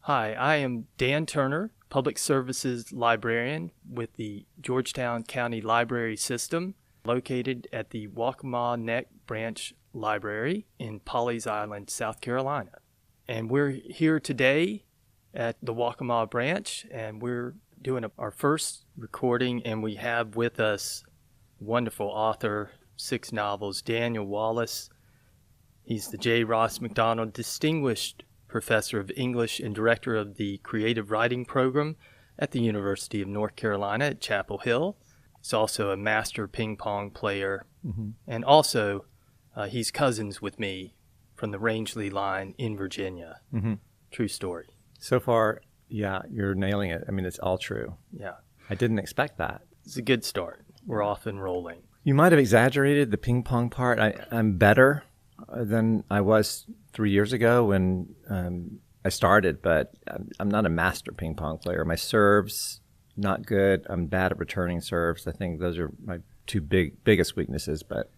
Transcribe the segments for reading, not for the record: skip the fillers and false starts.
Hi, I am Dan Turner, Public Services Librarian with the Georgetown County Library System, located at the Waccamaw Neck Branch Library in Pawleys Island, South Carolina. And we're here today at the Waccamaw Branch, and we're doing our first recording, and we have with us wonderful author, 6 novels, Daniel Wallace. He's the J. Ross McDonald Distinguished Professor of English and Director of the Creative Writing Program at the University of North Carolina at Chapel Hill. He's also a master ping pong player, and also he's cousins with me from the Rangeley line in Virginia. True story. So far, yeah, you're nailing it. I mean, it's all true. Yeah. I didn't expect that. It's a good start. We're off and rolling. You might have exaggerated the ping pong part. I'm better than I was 3 years ago when I started, but I'm not a master ping pong player. My serves, not good. I'm bad at returning serves. I think those are my two biggest weaknesses. But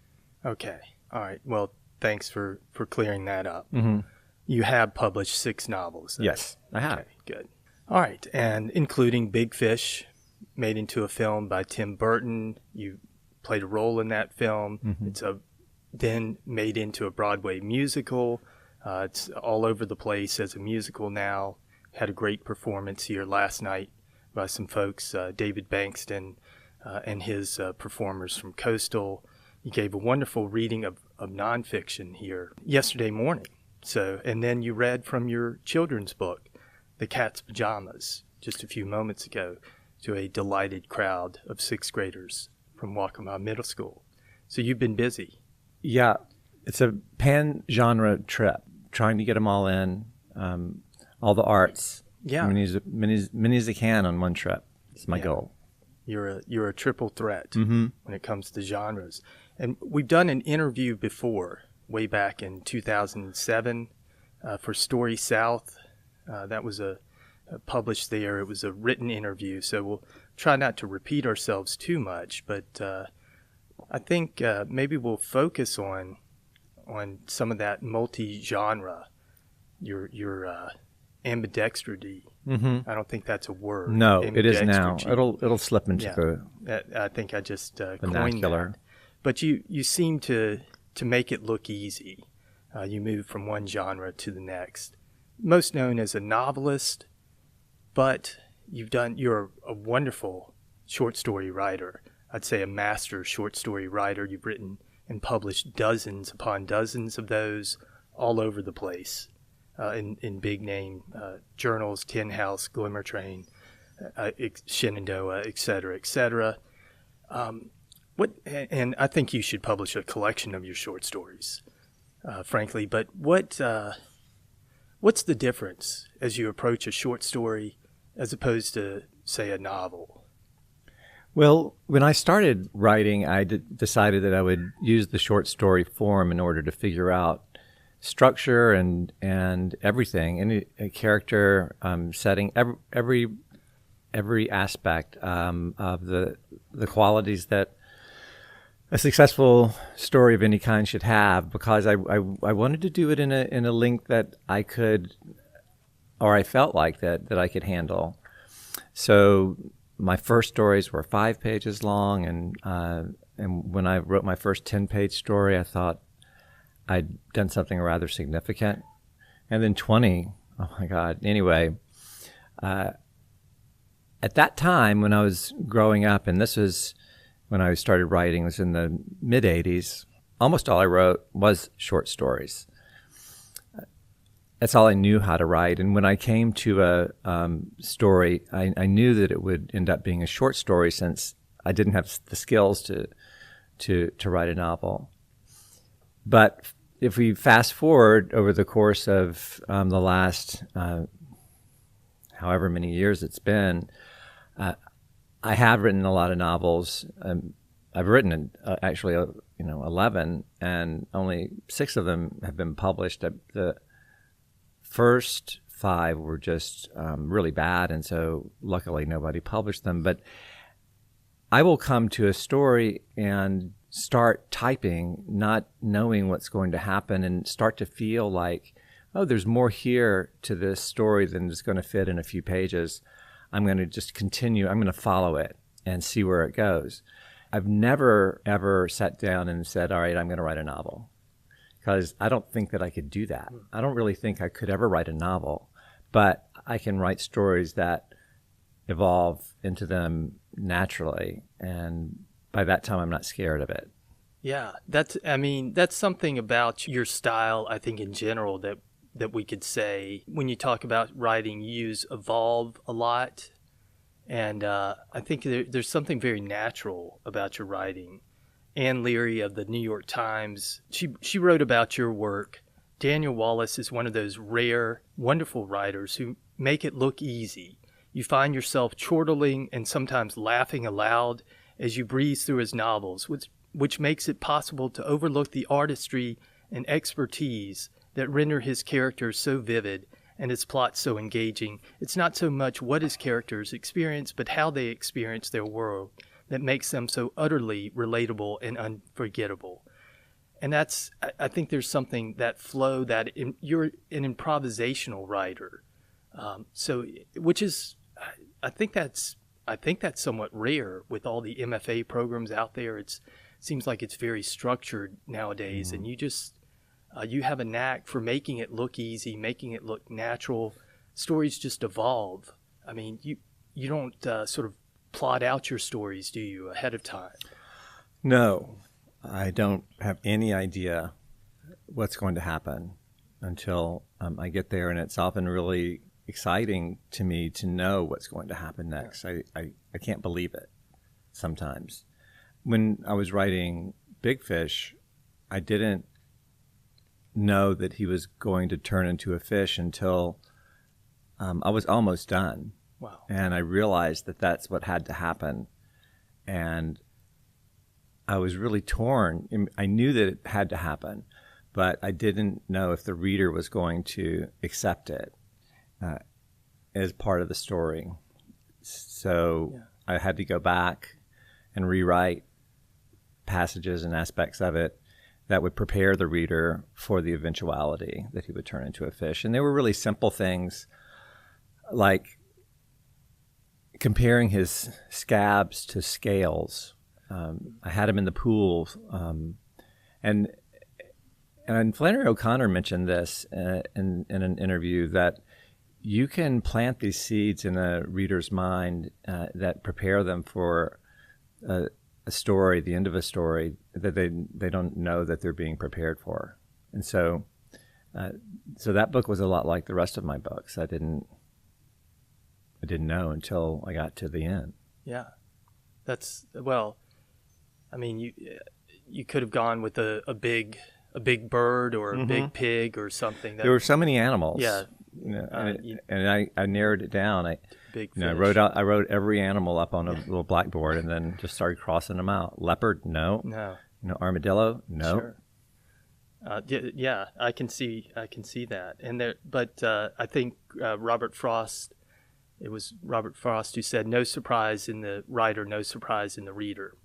okay. All right. Well, thanks for clearing that up. You have published 6 novels. Yes, I have. Okay, good. All right. And including Big Fish, made into a film by Tim Burton. You played a role in that film. It's then made into a Broadway musical. It's all over the place as a musical now. Had a great performance here last night by some folks, David Bankston and his performers from Coastal. You gave a wonderful reading of nonfiction here yesterday morning. And then you read from your children's book, The Cat's Pajamas, just a few moments ago to a delighted crowd of 6th graders from Waccamaw Middle School. So you've been busy. Yeah, it's a pan-genre trip, trying to get them all in, all the arts, many as I can on one trip. It's my goal. You're a triple threat when it comes to genres. And we've done an interview before, way back in 2007 for Story South. That was published there. It was a written interview, so we'll try not to repeat ourselves too much, but I think maybe we'll focus on some of that multi-genre, your ambidextrity. I don't think that's a word. No, it is now. It'll slip into I think I just coined vernacular. that. But you seem to make it look easy. You move from one genre to the next. Most known as a novelist, but you're a wonderful short story writer. I'd say a master short story writer. You've written and published dozens upon dozens of those all over the place in big name journals, Tin House, Glimmer Train, Shenandoah, et cetera, et cetera. And I think you should publish a collection of your short stories, frankly. But what's the difference as you approach a short story as opposed to, say, a novel? Well, when I started writing, I decided that I would use the short story form in order to figure out structure and everything, any character, setting, every aspect of the qualities that a successful story of any kind should have, because I wanted to do it in a length that I could, or I felt like that I could handle. So my first stories were 5 pages long, and when I wrote my first 10-page story, I thought I'd done something rather significant. And then 20, oh my God. Anyway, at that time when I was growing up, and this was when I started writing, was in the mid-'80s, almost all I wrote was short stories. That's all I knew how to write. And when I came to a story, I knew that it would end up being a short story, since I didn't have the skills to write a novel. But if we fast forward over the course of the last however many years it's been, I have written a lot of novels. I've written actually 11, and only 6 of them have been published. The first 5 were just really bad, and so luckily nobody published them. But I will come to a story and start typing, not knowing what's going to happen, and start to feel like, oh, there's more here to this story than is going to fit in a few pages. I'm going to just continue. I'm going to follow it and see where it goes. I've never, ever sat down and said, all right, I'm going to write a novel, because I don't think that I could do that. I don't really think I could ever write a novel, but I can write stories that evolve into them naturally. And by that time, I'm not scared of it. Yeah, that's something about your style, I think, in general, that we could say. When you talk about writing, you use evolve a lot. And I think there's something very natural about your writing. Ann Leary of the New York Times, she wrote about your work. Daniel Wallace is one of those rare, wonderful writers who make it look easy. You find yourself chortling and sometimes laughing aloud as you breeze through his novels, which makes it possible to overlook the artistry and expertise that render his characters so vivid and his plot so engaging. It's not so much what his characters experience, but how they experience their world that makes them so utterly relatable and unforgettable. And I think there's something, that flow, you're an improvisational writer. Which is, I think that's somewhat rare with all the MFA programs out there. It seems like it's very structured nowadays, and you have a knack for making it look easy, making it look natural. Stories just evolve. I mean, you don't sort of plot out your stories, do you, ahead of time? No, I don't have any idea what's going to happen until I get there, and it's often really exciting to me to know what's going to happen next. I can't believe it sometimes. When I was writing Big Fish, I didn't know that he was going to turn into a fish until I was almost done. Wow. And I realized that that's what had to happen. And I was really torn. I knew that it had to happen, but I didn't know if the reader was going to accept it as part of the story. So I had to go back and rewrite passages and aspects of it that would prepare the reader for the eventuality that he would turn into a fish. And they were really simple things, like comparing his scabs to scales. I had him in the pool, and Flannery O'Connor mentioned this in an interview, that you can plant these seeds in a reader's mind that prepare them for a story, the end of a story, that they don't know that they're being prepared for. And so that book was a lot like the rest of my books. I didn't know until I got to the end. Yeah, I mean, you could have gone with a big bird or a big pig or something. There were so many animals. Yeah. And I narrowed it down. I wrote every animal up on a little blackboard and then just started crossing them out. Leopard, no. Armadillo, no. Sure. Yeah, I can see that. But I think Robert Frost. It was Robert Frost who said, "No surprise in the writer, no surprise in the reader."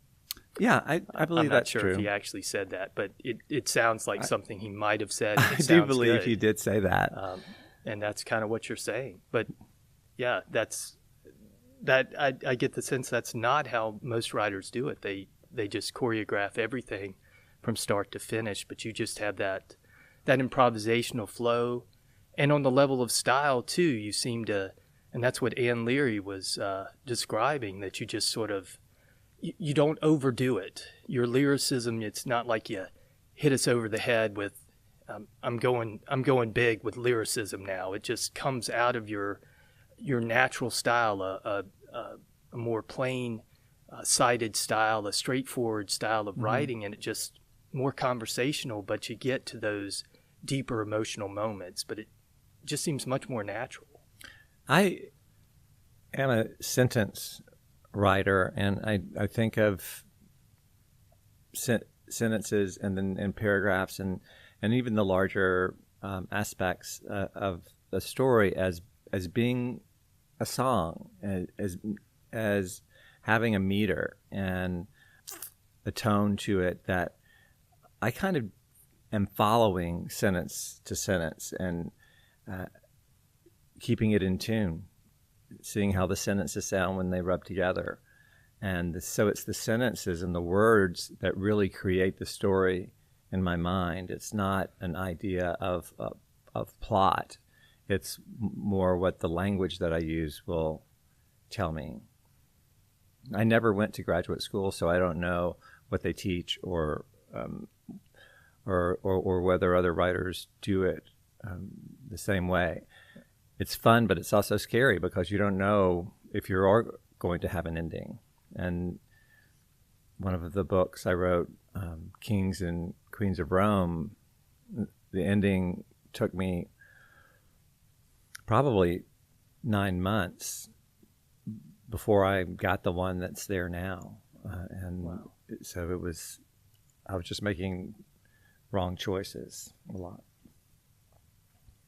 Yeah, I believe that's true. I'm not sure if he actually said that, but it sounds like something he might have said. I do believe he did say that. And that's kind of what you're saying. But yeah, I get the sense that's not how most writers do it. They just choreograph everything from start to finish, but you just have that improvisational flow. And on the level of style too, you seem to, and that's what Ann Leary was describing, that you just sort of, you don't overdo it. Your lyricism, it's not like you hit us over the head with, I'm going big with lyricism now. It just comes out of your natural style, a more plain sided style, a straightforward style of writing, and it just more conversational, but you get to those deeper emotional moments, but it just seems much more natural. I am a sentence writer, and I think of sentences and paragraphs and even the larger aspects of the story as being a song, as having a meter and a tone to it that I kind of am following sentence to sentence, and keeping it in tune, seeing how the sentences sound when they rub together. And so it's the sentences and the words that really create the story in my mind. It's not an idea of plot. It's more what the language that I use will tell me. I never went to graduate school, so I don't know what they teach or whether other writers do it the same way. It's fun, but it's also scary because you don't know if you're going to have an ending. And one of the books I wrote, Kings and Queens of Rome, the ending took me probably 9 months before I got the one that's there now. Wow. So I was just making wrong choices a lot.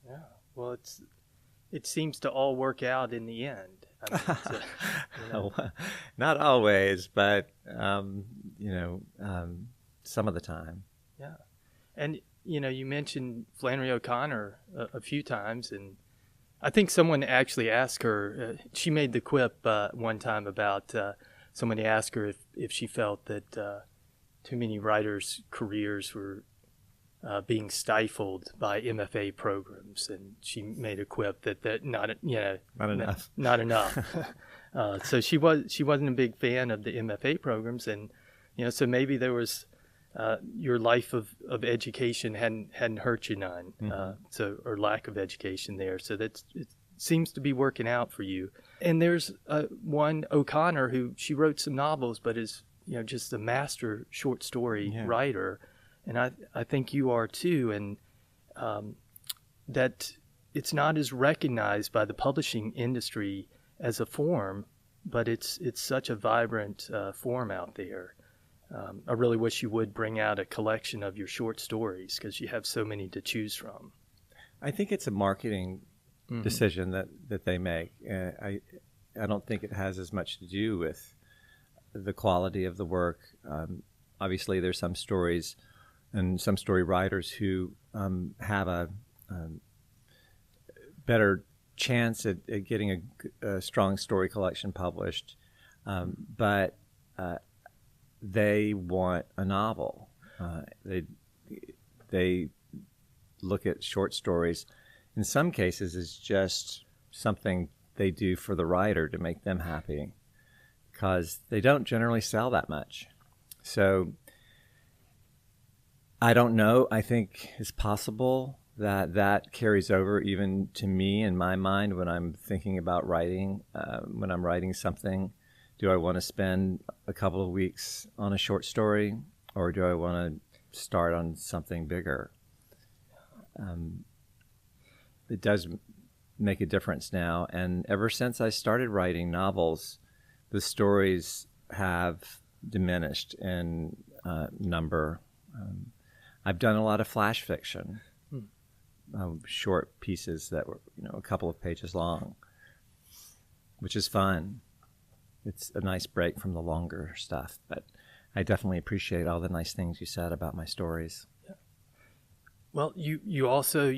Yeah. Well, it seems to all work out in the end. I mean, not always, but some of the time. Yeah. And you mentioned Flannery O'Connor a few times, and I think someone actually asked her, she made the quip one time about somebody asked her if she felt that too many writers' careers were being stifled by MFA programs, and she made a quip that not enough. Not enough. So she wasn't a big fan of the MFA programs, and so maybe there was your life of education hadn't hurt you none, or lack of education there. So it seems to be working out for you. And there's one O'Connor who she wrote some novels, but is just a master short story writer. And I think you are too, and that it's not as recognized by the publishing industry as a form, but it's such a vibrant form out there. I really wish you would bring out a collection of your short stories because you have so many to choose from. I think it's a marketing decision that they make. I don't think it has as much to do with the quality of the work. Obviously, there's some stories and some story writers who have a better chance at getting a strong story collection published, but they want a novel. They look at short stories, in some cases, as just something they do for the writer to make them happy, because they don't generally sell that much. So I don't know. I think it's possible that carries over even to me in my mind when I'm thinking about writing. When I'm writing something, do I want to spend a couple of weeks on a short story, or do I want to start on something bigger? It does make a difference now. And ever since I started writing novels, the stories have diminished in number. I've done a lot of flash fiction, short pieces that were, a couple of pages long, which is fun. It's a nice break from the longer stuff, but I definitely appreciate all the nice things you said about my stories. Yeah. Well, you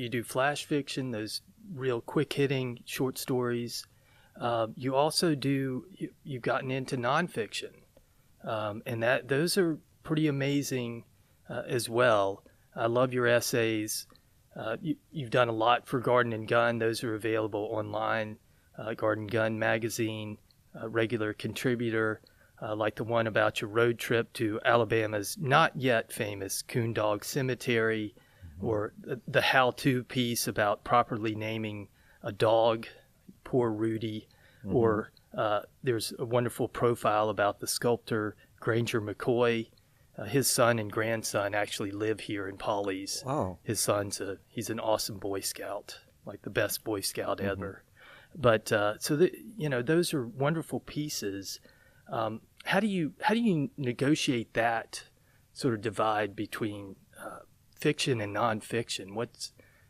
do flash fiction, those real quick-hitting short stories. You also you've gotten into nonfiction, and those are pretty amazing as well. I love your essays. You've done a lot for Garden and Gun. Those are available online. Garden Gun magazine, a regular contributor, like the one about your road trip to Alabama's not yet famous Coondog Cemetery, or the how-to piece about properly naming a dog, poor Rudy, or there's a wonderful profile about the sculptor Granger McCoy. His son and grandson actually live here in Pawleys. Wow. His son's he's an awesome Boy Scout, like the best Boy Scout ever. But those are wonderful pieces. How do you negotiate that sort of divide between fiction and nonfiction?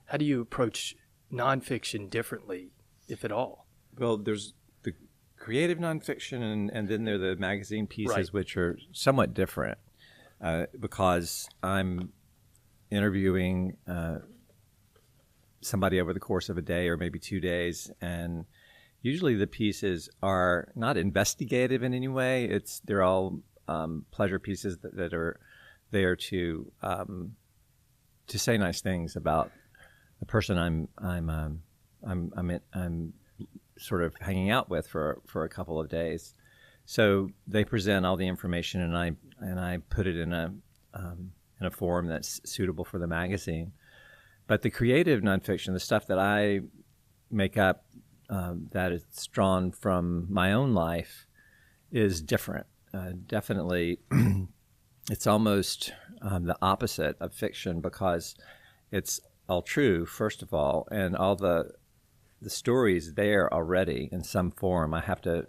How do you approach nonfiction differently, if at all? Well, there's the creative nonfiction, and then there are the magazine pieces, right, which are somewhat different because I'm interviewing somebody over the course of a day or maybe 2 days. And usually the pieces are not investigative in any way. They're all pleasure pieces that are there to say nice things about the person I'm sort of hanging out with for a couple of days. So they present all the information, and I put it in a form that's suitable for the magazine. But the creative nonfiction, the stuff that I make up that is drawn from my own life, is different. Definitely, it's almost the opposite of fiction, because it's all true, first of all, and all the story's there already in some form. I have to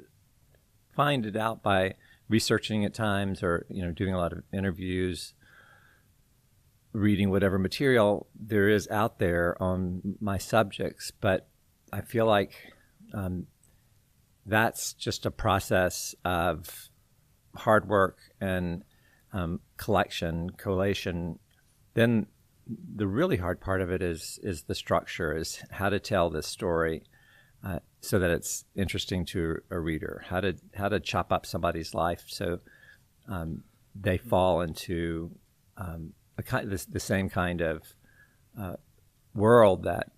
find it out by researching at times, or doing a lot of interviews, reading whatever material there is out there on my subjects. But I feel like that's just a process of hard work and collation. Then the really hard part of it is the structure, is how to tell this story so that it's interesting to a reader, how to chop up somebody's life so they fall into the same kind of world that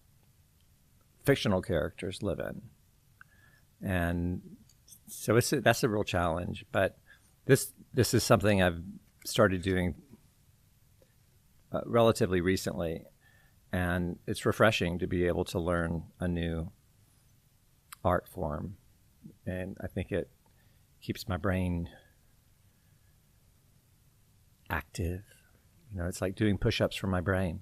fictional characters live in. And so that's a real challenge. But this is something I've started doing relatively recently, and it's refreshing to be able to learn a new art form, and I think it keeps my brain active. It's like doing push-ups for my brain,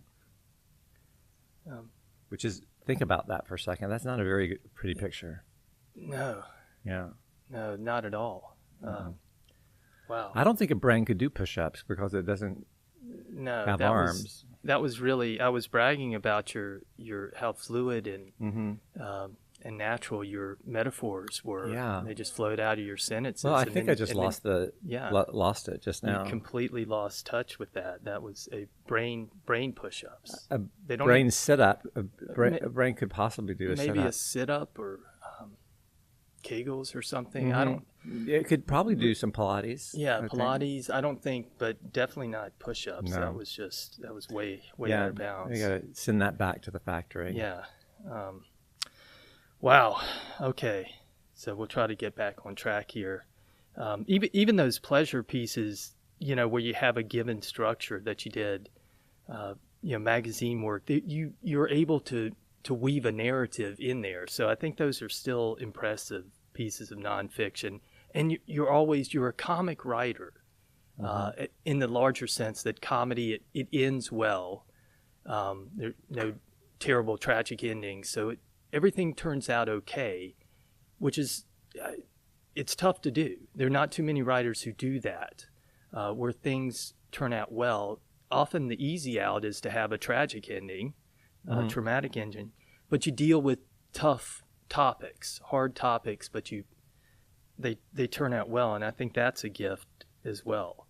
which is, think about that for a second. That's not a very pretty picture. No. Yeah. No, not at all. Wow. I don't think a brain could do push-ups because it doesn't have arms. That was really, I was bragging about your how fluid and natural your metaphors were. Yeah. They just flowed out of your sentences. Well, I think I just lost it just now. You completely lost touch with that. That was a brain push-ups. Brain sit-up. A brain could possibly do a sit-up. Maybe a sit-up or Kegels or something. Mm-hmm. It could probably do some Pilates. Yeah, Pilates. I don't think, but definitely not push-ups. No. That was way out of bounds. You got to send that back to the factory. Yeah. Wow. Okay. So we'll try to get back on track here. Even those pleasure pieces, where you have a given structure that you did, magazine work, you're able to weave a narrative in there. So I think those are still impressive pieces of nonfiction. And you're a comic writer, in the larger sense that comedy, it ends well. There are no terrible tragic endings. So everything turns out okay, which is, it's tough to do. There are not too many writers who do that, where things turn out well. Often the easy out is to have a tragic ending, traumatic ending, but you deal with tough topics, hard topics, but they turn out well, and I think that's a gift as well.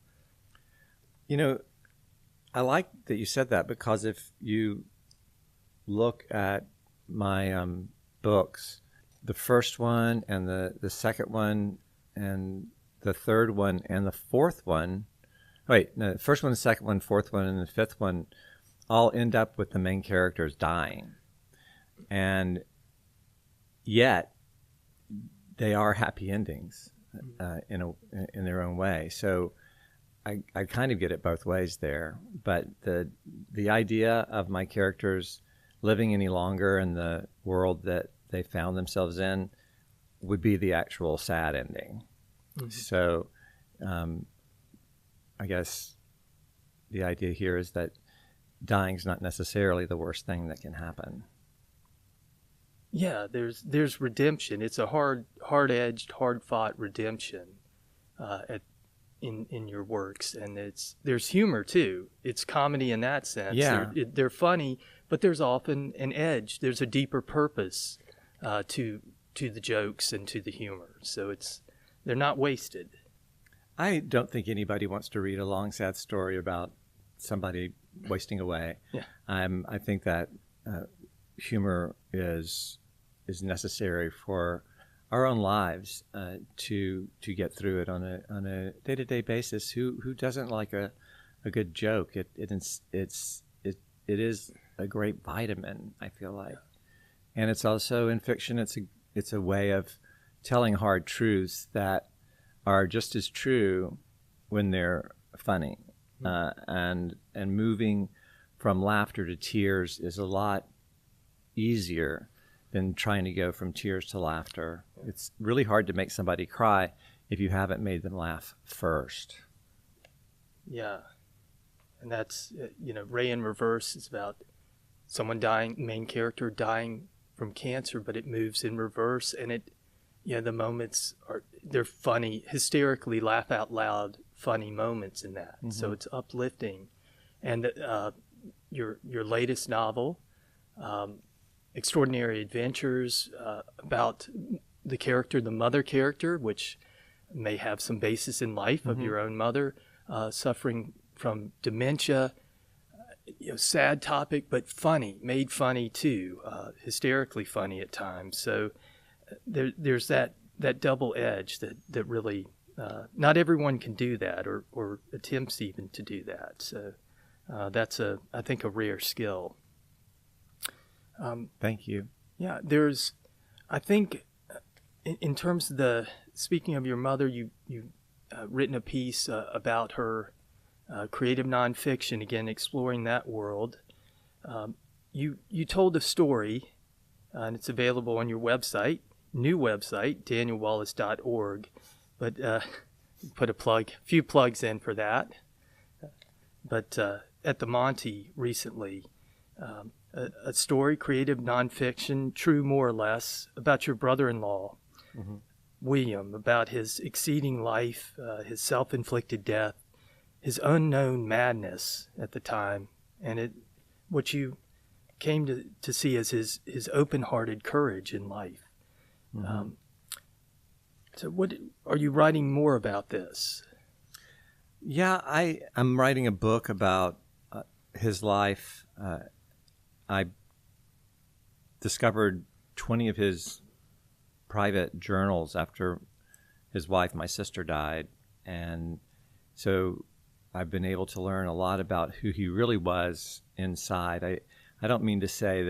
I like that you said that, because if you look at my books, the first one and the second one and the third one and the fourth one, the first one, the second one, fourth one, and the fifth one all end up with the main characters dying. And yet they are happy endings in their own way. So I kind of get it both ways there. But the idea of my characters living any longer in the world that they found themselves in would be the actual sad ending. Mm-hmm. So I guess the idea here is that dying is not necessarily the worst thing that can happen. Yeah, there's redemption. It's a hard-edged, hard-fought redemption in your works, and there's humor too. It's comedy in that sense. Yeah, they're funny, but there's often an edge. There's a deeper purpose to the jokes and to the humor. So they're not wasted. I don't think anybody wants to read a long, sad story about somebody wasting away. Yeah. I think that humor is necessary for our own lives to get through it on a day-to-day basis. Who doesn't like a good joke? It is a great vitamin, I feel like. And it's also in fiction. It's a way of telling hard truths that are just as true when they're funny. And moving from laughter to tears is a lot easier than trying to go from tears to laughter. It's really hard to make somebody cry if you haven't made them laugh first. Yeah. And that's, Ray in Reverse is about someone dying, main character dying from cancer, but it moves in reverse, and the moments they're funny, hysterically laugh out loud, funny moments in that. Mm-hmm. So it's uplifting. And your latest novel, Extraordinary Adventures, about the mother character, which may have some basis in life of your own mother, suffering from dementia. Sad topic, but funny, made funny too, hysterically funny at times. So there's that double edge that really not everyone can do that or attempts even to do that. So that's I think a rare skill. Thank you. Yeah, I think in terms of speaking of your mother, you've written a piece about her. Creative nonfiction, again, exploring that world. You told a story, and it's available on your website, new website, danielwallace.org. But put a few plugs in for that. But at the Monty recently, a story, creative nonfiction, true more or less, about your brother-in-law, William, about his exceeding life, his self-inflicted death, his unknown madness at the time, and what you came to see as his open-hearted courage in life. So what are you writing more about this? Yeah, I'm writing a book about his life. I discovered 20 of his private journals after his wife, my sister, died, and so I've been able to learn a lot about who he really was inside. I don't mean to say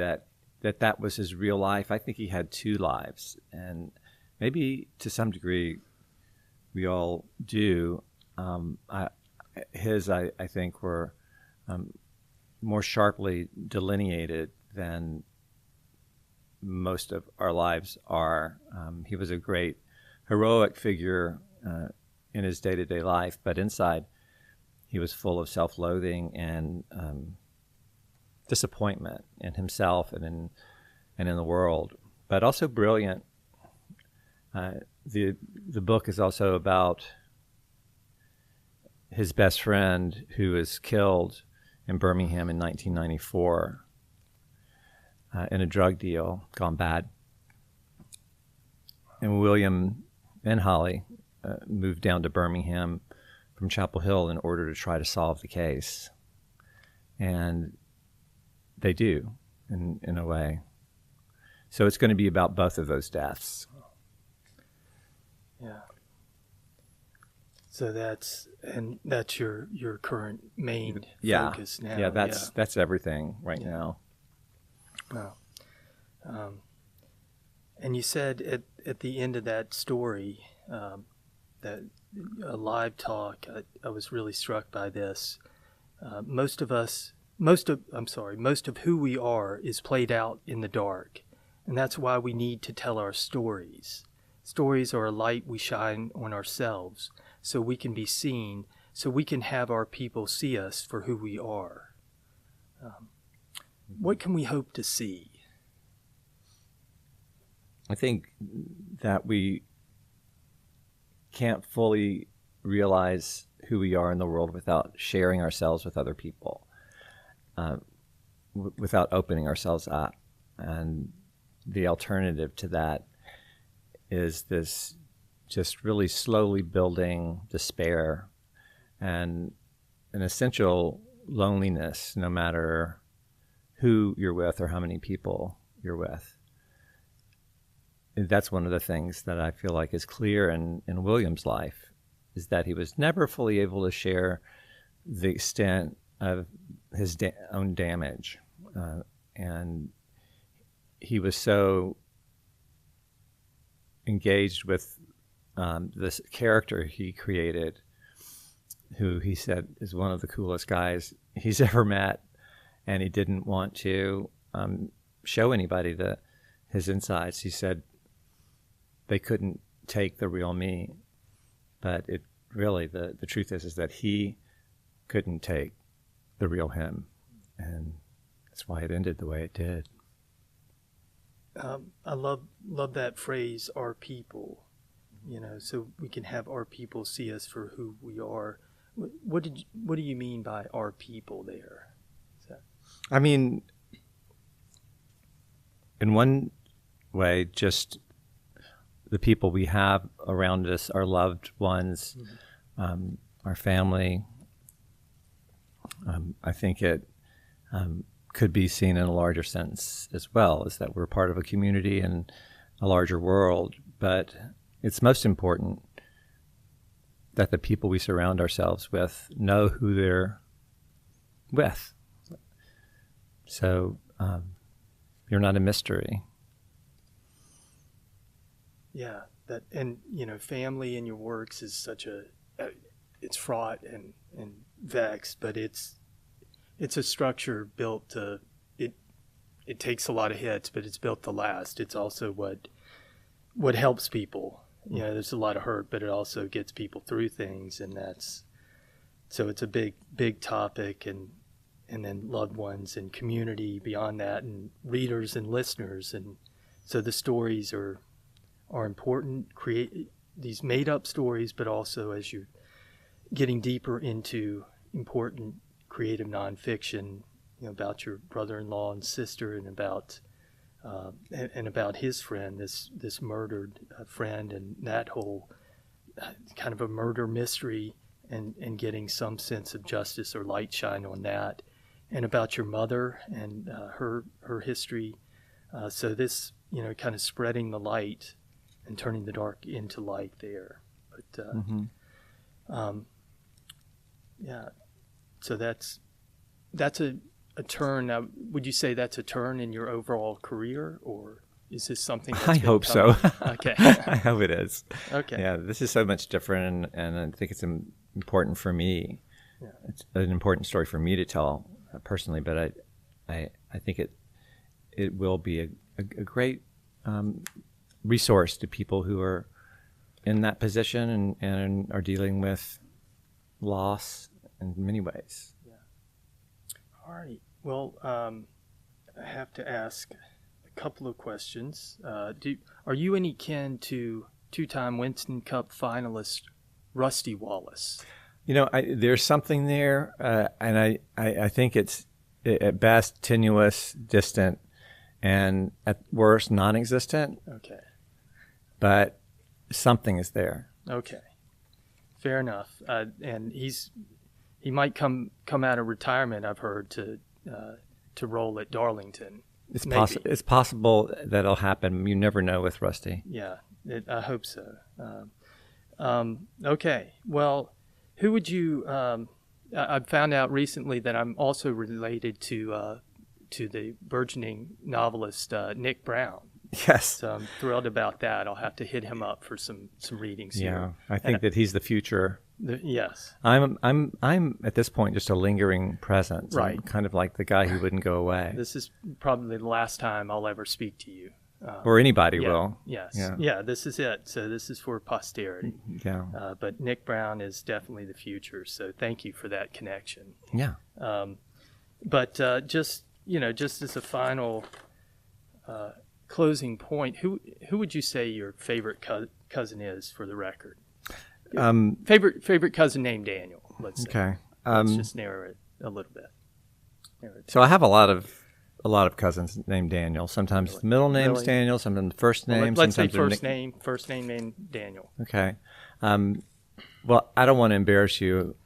that was his real life. I think he had two lives, and maybe to some degree we all do. I think, were more sharply delineated than most of our lives are. He was a great heroic figure in his day-to-day life, but inside he was full of self-loathing and disappointment in himself and in the world, but also brilliant. The book is also about his best friend who was killed in Birmingham in 1994 in a drug deal gone bad. And William and Holly moved down to Birmingham from Chapel Hill in order to try to solve the case. And they do, in a way. So it's going to be about both of those deaths. Yeah. So that's your current main focus now. Yeah, that's everything right now. Wow. And you said at the end of that story, that a live talk, I was really struck by this. Most of who we are is played out in the dark, and that's why we need to tell our stories. Stories are a light we shine on ourselves, so we can be seen, so we can have our people see us for who we are. What can we hope to see? I think that we can't fully realize who we are in the world without sharing ourselves with other people, without opening ourselves up. And the alternative to that is this just really slowly building despair and an essential loneliness, no matter who you're with or how many people you're with. That's one of the things that I feel like is clear in William's life, is that he was never fully able to share the extent of his own damage. And he was so engaged with this character he created, who he said is one of the coolest guys he's ever met, and he didn't want to show anybody his insides. He said they couldn't take the real me, but it really, the truth is that he couldn't take the real him, and that's why it ended the way it did. I love that phrase, our people, so we can have our people see us for who we are. What do you mean by our people there? I mean, in one way, just the people we have around us, our loved ones, our family. I think it could be seen in a larger sense as well, is that we're part of a community and a larger world. But it's most important that the people we surround ourselves with know who they're with. So you're not a mystery. Yeah, that, and family in your works is such it's fraught and vexed, but it's a structure built to it takes a lot of hits, but it's built to last. It's also what helps people. There's a lot of hurt, but it also gets people through things, and so it's a big topic, and then loved ones and community beyond that, and readers and listeners, and so the stories are important. Create these made up stories, but also as you're getting deeper into important creative nonfiction, about your brother-in-law and sister, and about his friend, this murdered friend, and that whole kind of a murder mystery, and getting some sense of justice or light shine on that, and about your mother and her history. So this, kind of spreading the light and turning the dark into light there. But yeah, so that's a turn. Now, would you say that's a turn in your overall career, or is this something that's I hope so. Okay. I hope it is. Okay. Yeah, this is so much different, and I think it's important for me. Yeah. It's an important story for me to tell personally, but I think it will be a great resource to people who are in that position and are dealing with loss in many ways. Yeah. All right. Well, I have to ask a couple of questions. Are you any kin to two-time Winston Cup finalist Rusty Wallace? There's something there, and I think it's at best tenuous, distant, and at worst non-existent. Okay. But something is there. Okay. Fair enough. And he might come out of retirement, I've heard, to roll at Darlington. It's possible that'll happen. You never know with Rusty. Yeah, I hope so. Okay. Well, who would you? I found out recently that I'm also related to the burgeoning novelist Nick Brown. Yes. So I'm thrilled about that. I'll have to hit him up for some readings here. Yeah, I think that he's the future. Yes. I'm at this point just a lingering presence. Right. I'm kind of like the guy who wouldn't go away. This is probably the last time I'll ever speak to you. Or anybody yeah, will. Yes. Yeah. Yeah, this is it. So this is for posterity. Yeah. But Nick Brown is definitely the future. So thank you for that connection. Yeah. But just as a final closing point, who would you say your favorite cousin is, for the record? Favorite cousin named Daniel, let's say. Okay. Let's just narrow it a little bit. So I have a lot of cousins named Daniel. Sometimes the middle name's Daniel, sometimes the first name. Let's say sometimes first name named Daniel. Okay. Well, I don't want to embarrass you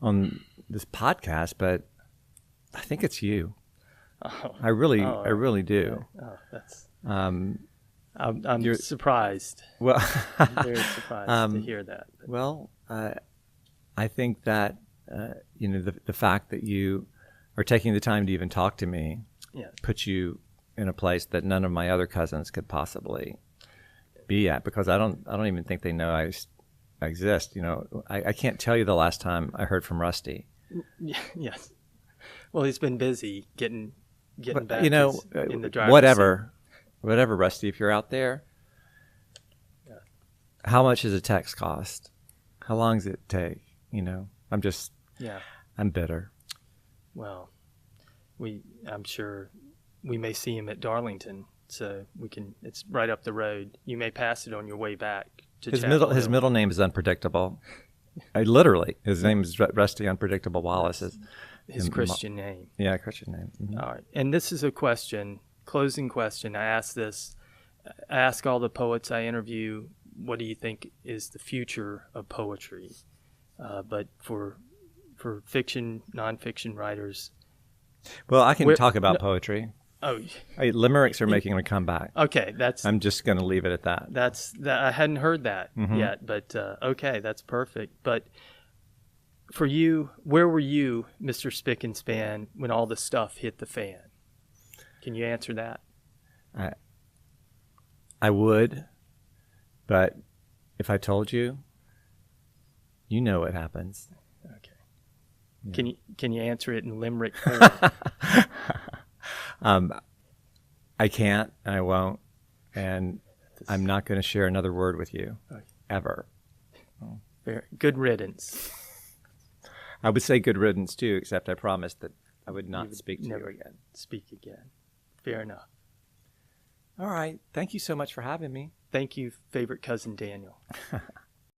on this podcast, but I think it's you. Oh, I really do. oh, that's. Um, I'm surprised. well, I'm very surprised to hear that. well, I think that the fact that you are taking the time to even talk to me puts you in a place that none of my other cousins could possibly be at, because I don't even think they know I exist. I can't tell you the last time I heard from Rusty. Yes. Well, he's been busy getting back in the driver's whatever, Rusty, if you're out there. Yeah. How much does a text cost? How long does it take? I'm bitter. Well, I'm sure we may see him at Darlington, so it's right up the road. You may pass it on your way back to His Chapel his Hill. middle name is Unpredictable. Literally, his name is Rusty Unpredictable Wallace. His Christian name. Yeah, Christian name. Mm-hmm. All right. And this is a closing question. I ask all the poets I interview, what do you think is the future of poetry? But for fiction, nonfiction writers. Well, I can talk about poetry. Oh, limericks are making a comeback. Okay, I'm just going to leave it at that. I hadn't heard that yet, but okay, that's perfect. But for you, where were you, Mr. Spick and Span, when all the stuff hit the fan? Can you answer that? I would, but if I told you, you know what happens. Okay. Yeah. Can you answer it in limerick form? I can't, and I won't, and I'm not going to share another word with you, ever. Very good riddance. I would say good riddance too, except I promised that I would not speak to you again. Speak again. Fair enough. All right. Thank you so much for having me. Thank you, favorite cousin Daniel.